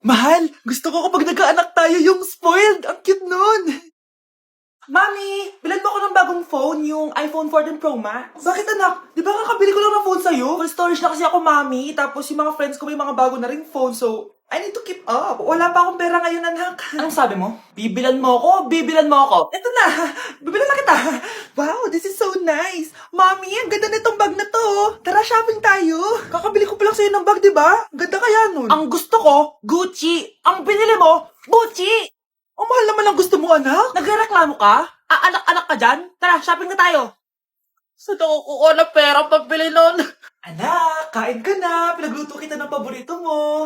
Mahal, gusto ko kapag nagkaanak tayo yung spoiled. Ang cute nun. Mami, bilan mo ako ng bagong phone, yung iPhone 14 Pro Max. Bakit anak? Di ba kakabili ko lang ng phone sa'yo? Full storage na kasi ako, mami. Tapos yung mga friends ko may mga bago na ring phone, so I need to keep up. Wala pa akong pera ngayon, anak. Anong sabi mo? Bibilan mo ako? Bibilan mo ako? Eto na, bibilan na kita. Wow, this is so nice. Mami, ang ganda nitong bag na to. Tara, shopping tayo. Kakabili ko pa lang sa'yo ng bag, di ba? Ang ganda kaya nun. Ang gusto ko, Gucci. Ang binili mo, Gucci. Ang mahal naman ang gusto mo, anak. Nagreklamo ka? Anak-anak ka dyan? Tara, shopping na tayo. Saan ako kukuha ng pera pambili nun? Anak, kain ka na. Pinagluto kita ng paborito mo.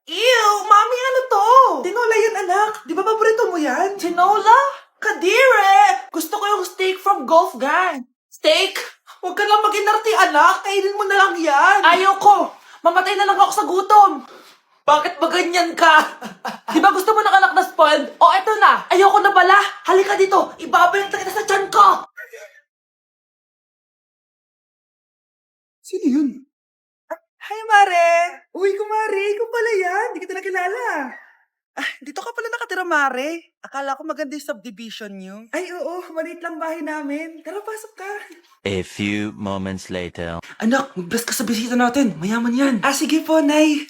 Ew, mami, ano to? Tinola yun, anak. Di ba paborito mo yan? Tinola? Kadire! Gusto ko yung steak from Golf Gang. Steak? Huwag ka lang mag-inarti, anak. Kainin mo na lang yan. Ayoko. Mamatay na lang ako sa gutom. Bakit ba ganyan ka? Di ba gusto mo ng anak na spoiled? O, eto na. Ayoko na pala. Halika dito. Ibabalot na kita sa tiyan ko. Sino yun? Hi, Mare! Uy, kumare! Ikaw pala yan! Hindi kita nakilala. Dito ka pala nakatira, Mare. Akala ko maganda yung subdivision niyo. Ay, oo. Maliit lang bahay namin. Tara, pasok ka. A few moments later. Anak, mag-bless ka sa bisita natin. Mayaman yan. Sige po, Nay.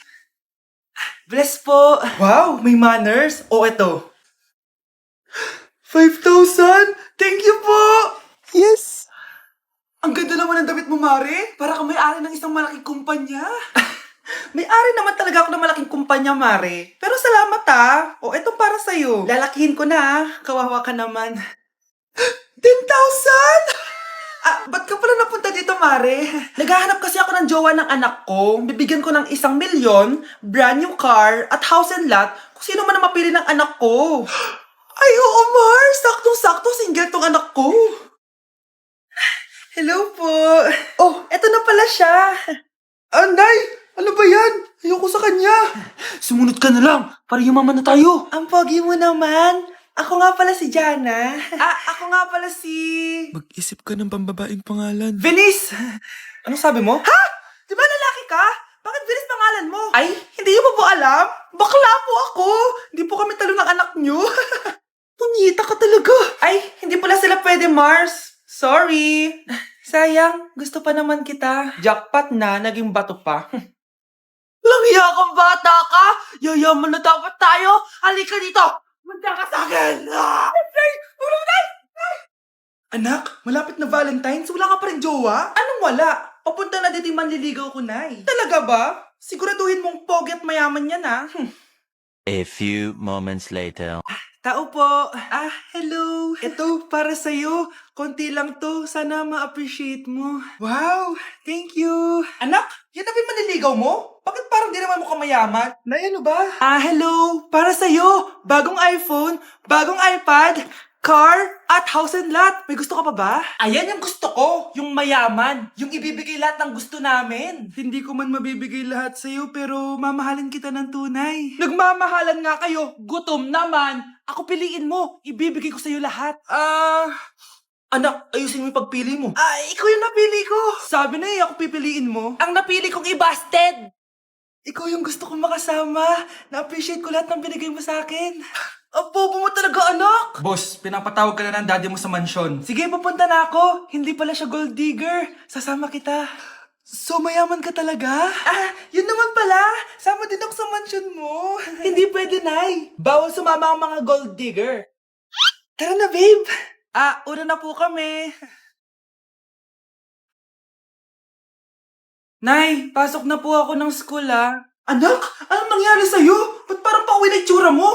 Bless po. Wow, may manners. O, eto. 5,000! Thank you po! Yes! Ang ganda naman ng damit mo, Mare. Para kang may-ari ng isang malaking kumpanya. May-ari naman talaga ako ng malaking kumpanya, Mare. Pero salamat O, eto para sa'yo. Lalakihin ko na Kawawa ka naman. 10,000! Ba't ka pala napunta dito, Mare? Naghahanap kasi ako ng jowa ng anak ko. Bibigyan ko ng 1,000,000, brand new car, at house and lot kung sino man ang mapili ng anak ko. Ay, oo, Mar! Saktong-sakto, single tong anak ko. Hello po. Oh, eto na pala siya. Anday! Ano ba yan? Ayoko sa kanya. Sumunod ka na lang, para yumaman na tayo. Ang pogi mo naman. Ako nga pala si Jana. Ako nga pala si... Mag-isip ka ng pambabaing pangalan. Venice! Anong sabi mo? Ha? Di ba lalaki ka? Bakit Venice pangalan mo? Ay, hindi mo po alam? Bakla po ako. Hindi po kami talo ng anak nyo. Punyita ka talaga. Ay, hindi pala sila pwede, Mars. Sorry. Sayang, gusto pa naman kita. Jackpot na, naging bato pa. Langya kang bata ka! Yayaman na dapat tayo! Halika dito! Manda ka sa akin! Anak, malapit na Valentine's, wala ka pa rin jowa? Anong wala? Papunta na dito yung manliligaw ko, Nay. Talaga ba? Siguraduhin mong pogi at mayaman yan, A few moments later. Tao po. Hello. Ito, para sa'yo. Konti lang to. Sana ma-appreciate mo. Wow, thank you. Anak, yan na ba yung manliligaw mo? Bakit parang di naman mukhang mayaman? Nay, ano ba? Hello. Para sa'yo. Bagong iPhone, bagong iPad, car, at house and lot. May gusto ka pa ba? Ayan yung gusto ko. Yung mayaman. Yung ibibigay lahat ng gusto namin. Hindi ko man mabibigay lahat sa'yo, pero mamahalin kita ng tunay. Nagmamahalan nga kayo. Gutom naman. Ako piliin mo. Ibibigay ko sa'yo lahat. Anak, ayusin mo yung pagpili mo. Ikaw yung napili ko. Sabi na ako pipiliin mo. Ang napili kong i-busted. Ikaw yung gusto kong makasama. Na-appreciate ko lahat ng binigay mo sa akin. Ang bobo mo talaga, anak! Boss, pinapatawag ka na ng daddy mo sa mansyon. Sige, papunta na ako. Hindi pala siya gold digger. Sasama kita. So, mayaman ka talaga? Yun naman pala. Sama din ako sa mansyon mo. Hindi pwede, Nay. Bawal sumama ang mga gold digger. Tara na, babe. Una na po kami. Nay, pasok na po ako ng school, Anak, anong nangyari sa'yo? Ba't parang pauwi na itsura mo?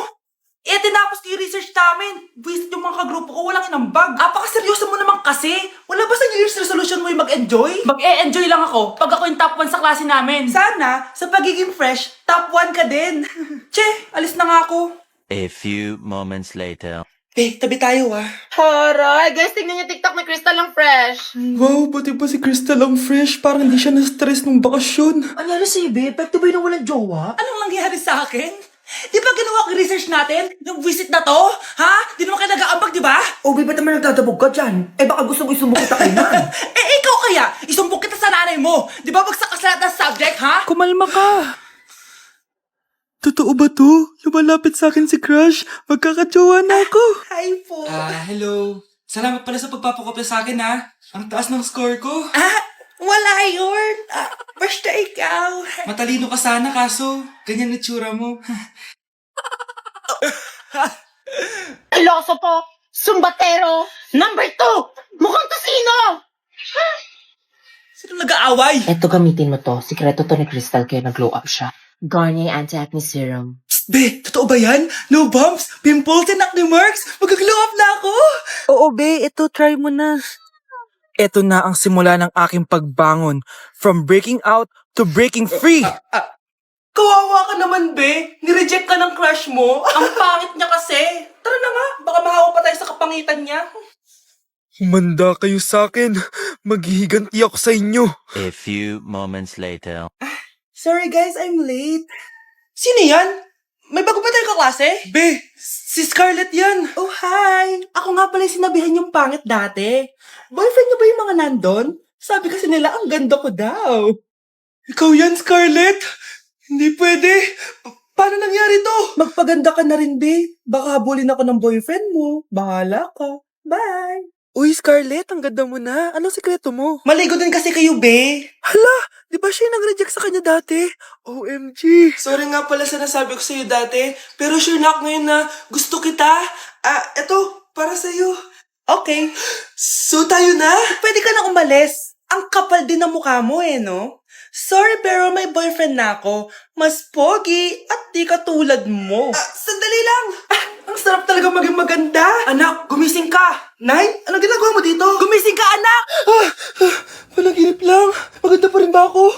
Tinapos ko yung research namin. Visit yung mga kagrupo ko, walang inambag. Apaka-seryoso mo naman kasi. Wala ba sa New Year's resolution mo yung mag-enjoy? Mag-e-enjoy lang ako pag ako yung top 1 sa klase namin. Sana, sa pagiging fresh, top 1 ka din. Che, alis na nga ako. A few moments later. Tabi tayo, Horay! Guys, tingnan niyo TikTok ni Crystal ang fresh. Wow, pati ba si Crystal ang fresh? Parang hindi siya na-stress nung bakasyon. Anyari sa'yo, babe? Pwede ba yung walang jowa? Anong nangyari sa akin? Di ba ginawa ko yung research natin? Yung visit na to? Ha? Di naman kayo nag-aambag, di ba? Ba't naman nagdadabog ka dyan? Baka gusto mo isumbong kita kay nan. Ikaw kaya? Isumbong kita sa nanay mo. Di ba bagsak ka sa lahat ng subject, ha? Kumalma ka. Totoo ba to? Lumalapit sa akin si Crush. Magkakatsawa na ako. Hi po. Hello. Salamat pala sa pagpapakopya sa akin, ha. Ang taas ng score ko. Wala yun. Basta ikaw. Matalino ka sana, kaso ganyan itsura mo. Iloso po! Sumbatero! Number 2! Mukhang tosino! Sino nag-aaway? Eto, gamitin mo to. Sikreto to ni Crystal kaya nag-glow up siya. Garnier Anti-Acne Serum. Be, totoo ba yan? No bumps, pimples, and acne marks? Mag-glow up na ako! Oo, be. Ito, try mo na. Ito na ang simula ng aking pagbangon. From breaking out to breaking free. Kawawa ka naman, be. Nireject ka ng crush mo. Ang pangit niya kasi. Tara na nga, baka mahawa pa tayo sa kapangitan niya. Humanda kayo sa akin. Maghihiganti ako sa inyo. A few moments later. Sorry guys, I'm late. Sino yan? May bago ba tayong kaklase? Be, si Scarlett yan. Oh, hi! Ako nga pala yung sinabihan yung pangit dati. Boyfriend niyo ba yung mga nandun? Sabi kasi nila, ang ganda ko daw. Ikaw yan, Scarlett. Hindi pwede. Paano nangyari to? Magpaganda ka na rin, be. Baka habulin ako ng boyfriend mo. Bahala ka. Bye! Uy, Scarlett, ang ganda mo na. Anong sikreto mo? Maligo din kasi kayo, be. Hala, di ba siya yung nag-reject sa kanya dati? OMG. Sorry nga pala sa nasabi ko sa'yo dati, pero sure na ako ngayon na gusto kita. Eto, para sa'yo. Okay. So tayo na? Pwede ka na umalis. Ang kapal din ng mukha mo no? Sorry pero may boyfriend na ako. Mas pogi at di katulad mo. Sandali lang. Ang sarap talaga maging maganda. Anak, gumising ka. Nay, ano ginagawa mo dito? Gumising ka, anak! Panaginip lang. Maganda pa rin ba ako?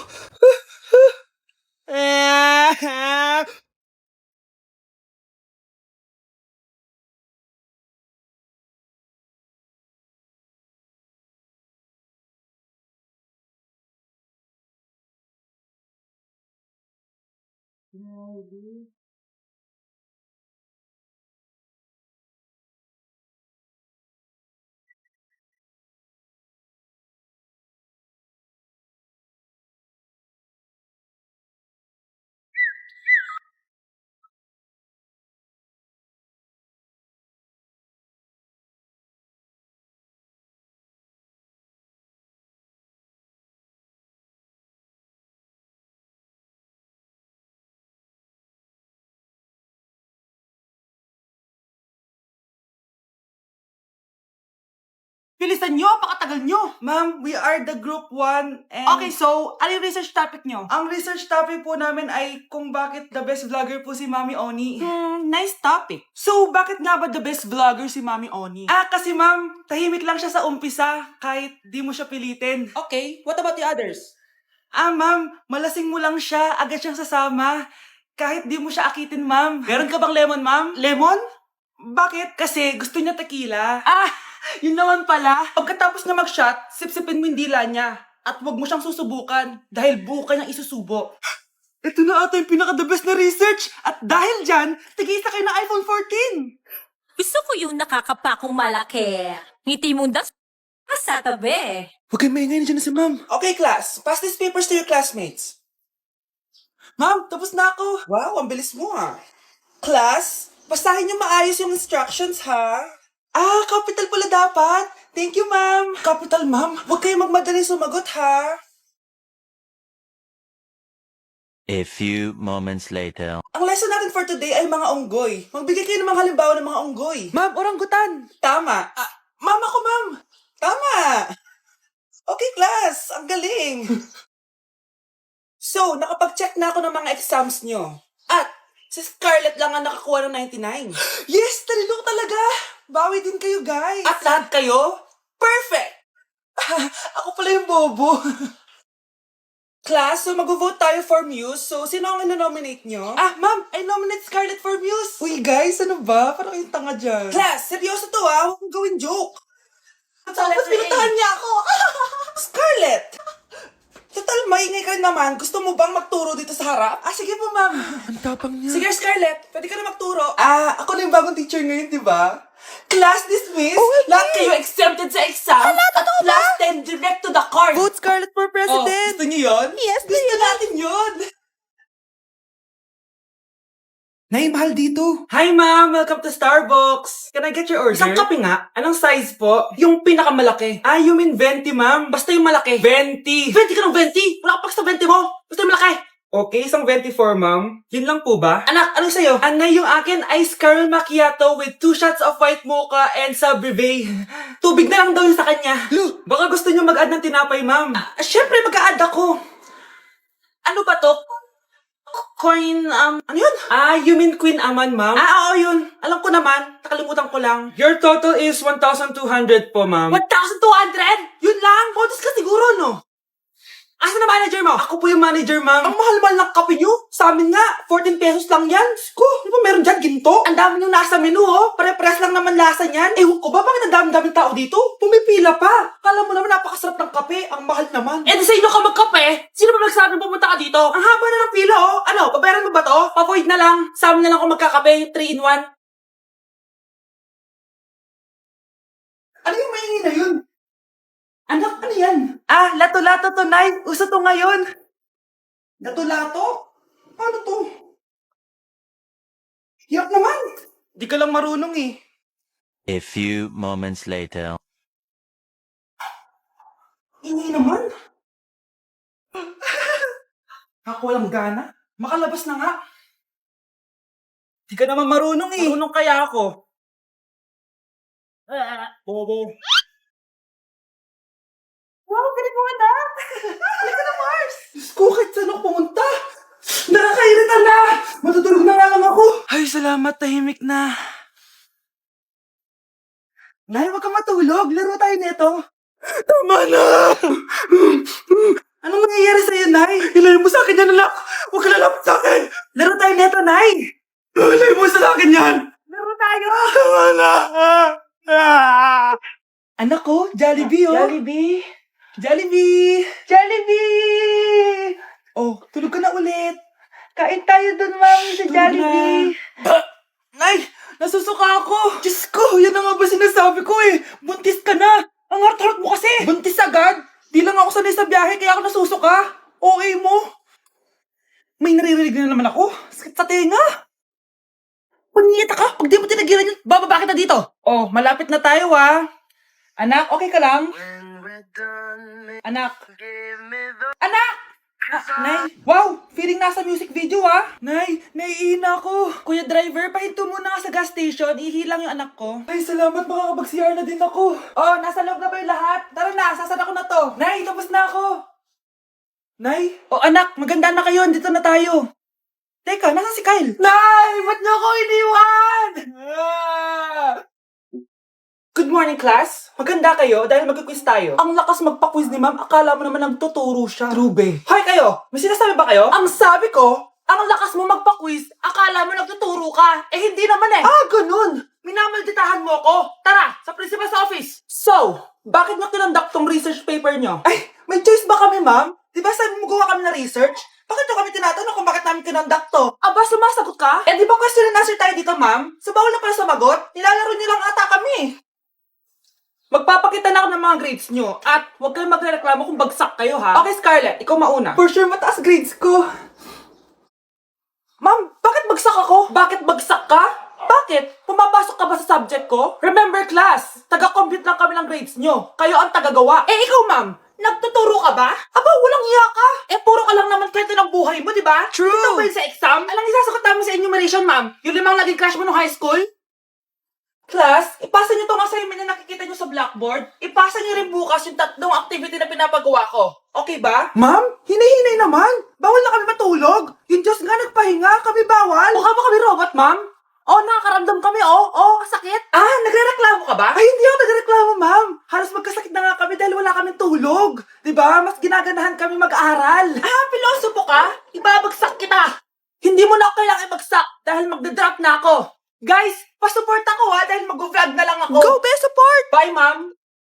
Bilisan nyo, pakatagal nyo. Ma'am, we are the group 1 and... Okay, so, ano yung research topic nyo? Ang research topic po namin ay kung bakit the best vlogger po si Mami Oni. Nice topic. So, bakit nga ba the best vlogger si Mami Oni? Kasi ma'am, tahimik lang siya sa umpisa kahit di mo siya pilitin. Okay, what about the others? Ma'am, malasing mo lang siya, agad siyang sasama. Kahit di mo siya akitin, ma'am. Meron ka bang lemon, ma'am? Lemon? Bakit? Kasi gusto niya tequila. Yun naman pala. Pagkatapos niya mag-shot, sipsipin mo yung dila niya. At huwag mo siyang susubukan dahil buka niyang isusubo. Ito na ata yung pinaka-the best na research. At dahil dyan, tigisa kayo ng iPhone 14. Gusto ko yung nakakapakong malaki. Ngiti mo das sa tabi. Huwag kayong maingay, nandiyan na si ma'am. Okay, class. Pass these papers to your classmates. Ma'am, tapos na ako. Wow, ang bilis mo Class, basahin niyo maayos yung instructions ha. Capital pala dapat. Thank you, ma'am. Capital, ma'am. Huwag kayong magmadali sumagot, ha? A few moments later. Ang lesson natin for today ay mga unggoy. Magbigay kayo ng mga halimbawa ng mga unggoy. Ma'am, oranggutan. Tama. Ma'am ako, ma'am. Tama. Okay, class. Ang galing. So, nakapag-check na ako ng mga exams nyo. At, si Scarlett lang ang nakakuha ng 99. Yes! Talino ko talaga! Bawi din kayo, guys. At lahat kayo? Perfect! Ako pala yung bobo. Class, so mag-vote tayo for Muse. So, sino ang ino-nominate nyo? Ma'am, I nominate Scarlett for Muse. Uy, guys, ano ba? Parang kayong tanga dyan. Class, seryoso to Huwag mong gawin joke. Tapos pinuntahan niya ako. Scarlett! Total, maingay ka rin naman. Gusto mo bang magturo dito sa harap? Sige po, ma'am. Ang tapang niya. Sige, Scarlett. Pwede ka na magturo. Ako na yung bagong teacher ngayon, di ba? Class dismissed. Lahat kayo exempted sa exam. At last 10 direct to the card. Vote Scarlett for president. Gusto niyo yun? Yes, Gusto natin yun. Nay, mahal dito. Hi, ma'am. Welcome to Starbucks. Can I get your order? Isang kape nga. Anong size po? Yung pinakamalaki. Ah, you mean 20, ma'am? Basta yung malaki. 20. 20 ka ng 20? Wala ka pa sa 20 mo. Basta yung malaki. Okay, isang 24, ma'am. Yun lang po ba? Anak, anong sa'yo? Anay, yung akin, ice caramel macchiato with 2 shots of white mocha and sa brevet. Tubig na lang daw yun sa kanya. Lu, baka gusto niyo mag-add ng tinapay, ma'am. Siyempre, mag-a-add ako. Ano ba to? Coin, ano yun? Ah, you mean Queen Aman, ma'am? Ah, oo, yun. Alam ko naman. Nakalimutan ko lang. Your total is 1,200 po, ma'am. 1,200? Yun lang? Bonus ka siguro, no? Asa na manager mo? Ako po yung manager, ma'am. Ang mahal-mahal ng kape nyo. Sa amin nga, 14 pesos lang yan. Sko, di ba meron dyan ginto? Ang dami nyo nasa menu, oh. Pare-pares lang naman lasa niyan. Ewan ko ba, bakit ang dami-daming tao dito? Pumipila pa. Kala mo naman napakasarap ng kape. Ang mahal naman. Eh, di sa inyo ka magkape? Sino ba nagsabing pumunta ka dito? Ang haba na ng pila, oh. Ano, babayaran mo ba to? Pa-void na lang. Sa amin na lang ako magkakape. 3-in-1. Ano yung maingin na yun? Anak, ano yan? Ah, lato-lato to, Nay. Uso to ngayon. Lato-lato? Ano to? Hirap naman. Di ka lang marunong eh. A few moments later. Ingay naman. Ako walang gana. Makalabas na nga. Di ka naman marunong eh. Marunong kaya ako. Bobo. Wow, galing mo anak! Halika na, Mars! Diyos ko, kahit saan ako pumunta! Nakakairita na! Matutulog na nga lang ako! Ay, salamat, tahimik na. Nay, wag ka matulog. Laro tayo nito. Tama na! Anong nangyayari sa'yo, Nay? Ilayo mo sa akin yan, anak! Huwag ka lalapit sa akin! Laro tayo nito, Nay! Ilayo mo sa akin yan! Laro tayo! Tama na! Anak ko, Jollibee, oh! Jollibee! Jollibee! Jollibee! Oh, tulog ka na ulit. Kain tayo dun, mami, sa Jollibee. Nay, nasusuka ako. Diyos ko, yan na nga ba sinasabi ko eh. Buntis ka na. Ang harot-harot mo kasi. Buntis agad? Di lang ako sanay sa biyahe, kaya ako nasusuka. Okay mo. May naririnig na naman ako. Sakit sa tenga. Pangingita ka. Pag di mo tinagilan yun, bababa kita dito. Oh, malapit na tayo ah. Anak, okay ka lang? Anak. Anak! Nay, wow! Feeling nasa music video ah! Nay, naiihina ako. Kuya driver, pahinto muna nga sa gas station. Ihilang yung anak ko. Ay, salamat, makakapag-CR na din ako. Oh, nasa loob na ba yung lahat? Tara na, sasada ko na to. Nay, tapos na ako. Nay? Oh, anak, maganda na kayo. Dito na tayo. Teka, nasa si Kyle? Nay, ba't niyo ako iniwan? Good morning, class. Maganda kayo dahil mag-quiz tayo. Ang lakas magpa-quiz ni ma'am, akala mo naman nagtuturo siya. Trube. Hoy kayo, may sinasabi ba kayo? Ang sabi ko, ang lakas mo magpa-quiz, akala mo nagtuturo ka. Eh hindi naman eh. Ah, ganun. Minamalditahan mo ako. Tara, sa principal's office. So, bakit nyo tinandak tong research paper nyo? Ay, may choice ba kami, ma'am? Di ba sabi mo gawa kami na research? Bakit nyo kami tinatanong kung bakit namin tinandak to? Aba, sumasagot ka? Eh di ba question and answer tayo dito, ma'am? So bawal na pala sumagot? Nilalaro nyo lang ata kami. Magpapakita na ako ng mga grades nyo at huwag kayong magreklamo kung bagsak kayo ha. Okay, Scarlett, ikaw mauna. For sure, mataas grades ko. Ma'am, bakit bagsak ako? Bakit bagsak ka? Bakit? Pumapasok ka ba sa subject ko? Remember class, taga-compute lang kami ng grades nyo. Kayo ang tagagawa. Eh ikaw ma'am, nagtuturo ka ba? Aba, walang iya ka. Eh puro ka lang naman kwento ng buhay mo, di ba? True. Ito ba yun sa exam? Alang isasagot namin sa enumeration ma'am. Yung 5 naging crush mo nung high school? Class, ipasa niyo tong assignment na nakikita niyo sa blackboard. Ipasa niyo rin bukas yung 3 activity na pinapagawa ko. Okay ba? Ma'am, hinay-hinay naman. Bawal na kami matulog. Yung Diyos nga nagpahinga, kami bawal. Mukha ba kami robot, ma'am? Oh, nakakaramdam kami, oh, sakit. Ah, nagrereklamo ka ba? Ay, hindi ako nagrereklamo, ma'am. Halos magkasakit na nga kami dahil wala kaming tulog. Diba? Mas ginaganahan kami mag-aral. Ah, pilosopo ka? Ibabagsak kita. Hindi mo na ako kailangan ibagsak dahil magdadrop na ako. Guys, pasupport ako ha dahil mag-vlog na lang ako. Go, be support! Bye, ma'am.